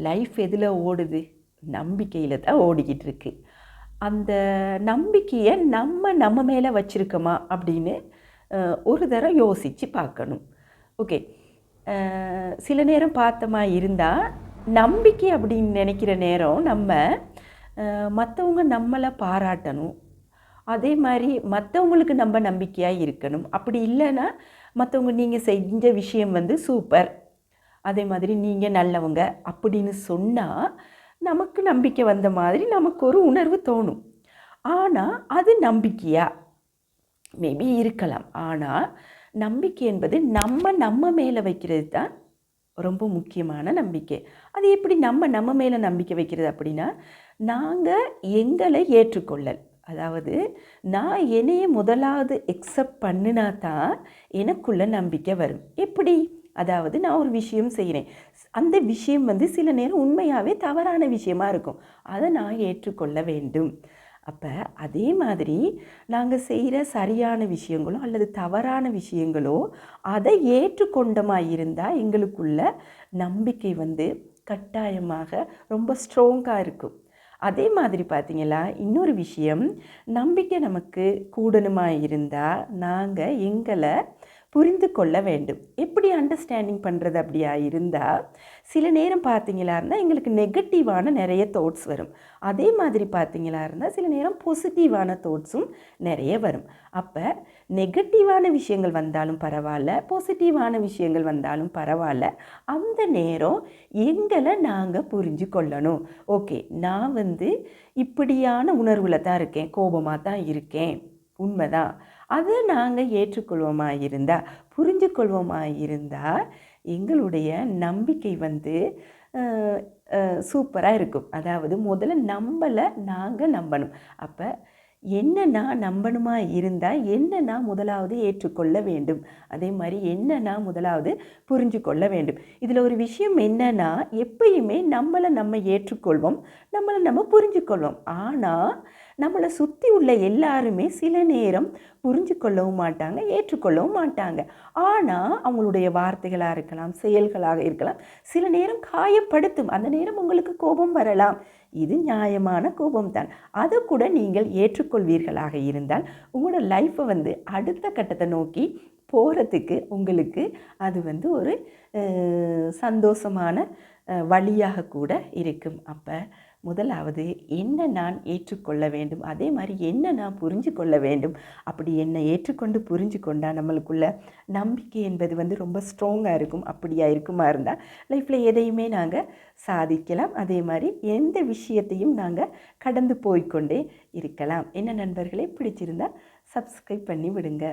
Life எதில் ஓடுது? நம்பிக்கையில் தான் ஓடிக்கிட்டு இருக்கு. அந்த நம்பிக்கையை நம்ம மேலே வச்சுருக்கோமா அப்படின்னு ஒரு தடவை யோசித்து பார்க்கணும். ஓகே, சில நேரம் பார்த்தோமா இருந்தால் நம்பிக்கை அப்படின்னு நினைக்கிற நேரம் நம்ம மற்றவங்க நம்மளை பாராட்டணும். அதே மாதிரி மற்றவங்களுக்கு நம்ம நம்பிக்கையாக இருக்கணும். அப்படி இல்லைன்னா மற்றவங்க நீங்கள் செஞ்ச விஷயம் வந்து சூப்பர், அதே மாதிரி நீங்கள் நல்லவங்க அப்படின்னு சொன்னால் நமக்கு நம்பிக்கை வந்த மாதிரி நமக்கு ஒரு உணர்வு தோணும். ஆனால் அது நம்பிக்கையா? மேபி இருக்கலாம். ஆனால் நம்பிக்கை என்பது நம்ம மேலே வைக்கிறது தான் ரொம்ப முக்கியமான நம்பிக்கை. அது எப்படி நம்ம மேலே நம்பிக்கை வைக்கிறது அப்படின்னா, நாங்கள் எங்களை ஏற்றுக்கொள்ளல். அதாவது நான் என்னையே முதலாவது எக்ஸப்ட் பண்ணினா தான் எனக்குள்ள நம்பிக்கை வரும். எப்படி? அதாவது நான் ஒரு விஷயம் செய்கிறேன், அந்த விஷயம் வந்து சில நேரம் உண்மையாகவே தவறான விஷயமா இருக்கும், அதை நான் ஏற்றுக்கொள்ள வேண்டும். அப்போ அதே மாதிரி நாங்கள் செய்கிற சரியான விஷயங்களோ அல்லது தவறான விஷயங்களோ அதை ஏற்றுக்கொண்டமாக இருந்தால் எங்களுக்குள்ள நம்பிக்கை வந்து கட்டாயமாக ரொம்ப ஸ்ட்ராங்காக இருக்கும். அதே மாதிரி பார்த்திங்களா, இன்னொரு விஷயம், நம்பிக்கை நமக்கு கூடணுமாக இருந்தால் நாங்கள் எங்களை புரிந்து கொள்ள வேண்டும். எப்படி அண்டர்ஸ்டாண்டிங் பண்ணுறது அப்படியா இருந்தால், சில நேரம் பார்த்திங்களா இருந்தால் எங்களுக்கு நெகட்டிவான நிறைய தாட்ஸ் வரும். அதே மாதிரி பார்த்திங்களா இருந்தால் சில நேரம் பாசிட்டிவான தாட்ஸும் நிறைய வரும். அப்போ நெகட்டிவான விஷயங்கள் வந்தாலும் பரவாயில்ல, பாசிட்டிவான விஷயங்கள் வந்தாலும் பரவாயில்ல, அந்த நேரம் எங்களை நாங்கள் புரிஞ்சு கொள்ளணும். ஓகே, நான் வந்து இப்படியான உணர்வில் தான் இருக்கேன், கோபமாக தான் இருக்கேன், உண்மைதான். அதை நாங்கள் ஏற்றுக்கொள்வோமா இருந்தால், புரிஞ்சு கொள்வோமா இருந்தால் எங்களுடைய நம்பிக்கை வந்து சூப்பராக இருக்கும். அதாவது முதல்ல நம்மளை நாங்கள் நம்பணும். அப்போ என்ன நான் நம்பணுமா இருந்தால் என்ன நான் முதலாவது ஏற்றுக்கொள்ள வேண்டும், அதே மாதிரி என்ன நான் முதலாவது புரிஞ்சு கொள்ள வேண்டும். இதில் ஒரு விஷயம் என்னன்னா, எப்பயுமே நம்மளை நம்ம ஏற்றுக்கொள்வோம், நம்மளை நம்ம புரிஞ்சு கொள்வோம். ஆனால் நம்மளை சுற்றி உள்ள எல்லாருமே சில நேரம் புரிஞ்சு கொள்ளவும் மாட்டாங்க, ஏற்றுக்கொள்ளவும் மாட்டாங்க. ஆனால் அவங்களுடைய வார்த்தைகளாக இருக்கலாம், செயல்களாக இருக்கலாம், சில நேரம் காயப்படுத்தும். அந்த நேரம் உங்களுக்கு கோபம் வரலாம், இது நியாயமான கோபம் தான். அதை கூட நீங்கள் ஏற்றுக்கொள்வீர்களாக இருந்தால் உங்களோட லைஃப்பை வந்து அடுத்த கட்டத்தை நோக்கி போகிறதுக்கு உங்களுக்கு அது வந்து ஒரு சந்தோஷமான வழியாக கூட இருக்கும். அப்போ முதலாவது என்ன நான் ஏற்றுக்கொள்ள வேண்டும், அதே மாதிரி என்ன நான் புரிஞ்சு கொள்ள வேண்டும். அப்படி என்னை ஏற்றுக்கொண்டு புரிஞ்சு கொண்டால் நம்மளுக்குள்ள நம்பிக்கை என்பது வந்து ரொம்ப ஸ்ட்ராங்காக இருக்கும். அப்படியா இருக்குமா இருந்தால் லைஃப்பில் எதையுமே நாங்கள் சாதிக்கலாம். அதே மாதிரி எந்த விஷயத்தையும் நாங்கள் கடந்து போய்கொண்டே இருக்கலாம். என்ன நண்பர்களே, பிடிச்சிருந்தால் சப்ஸ்கிரைப் பண்ணி விடுங்க.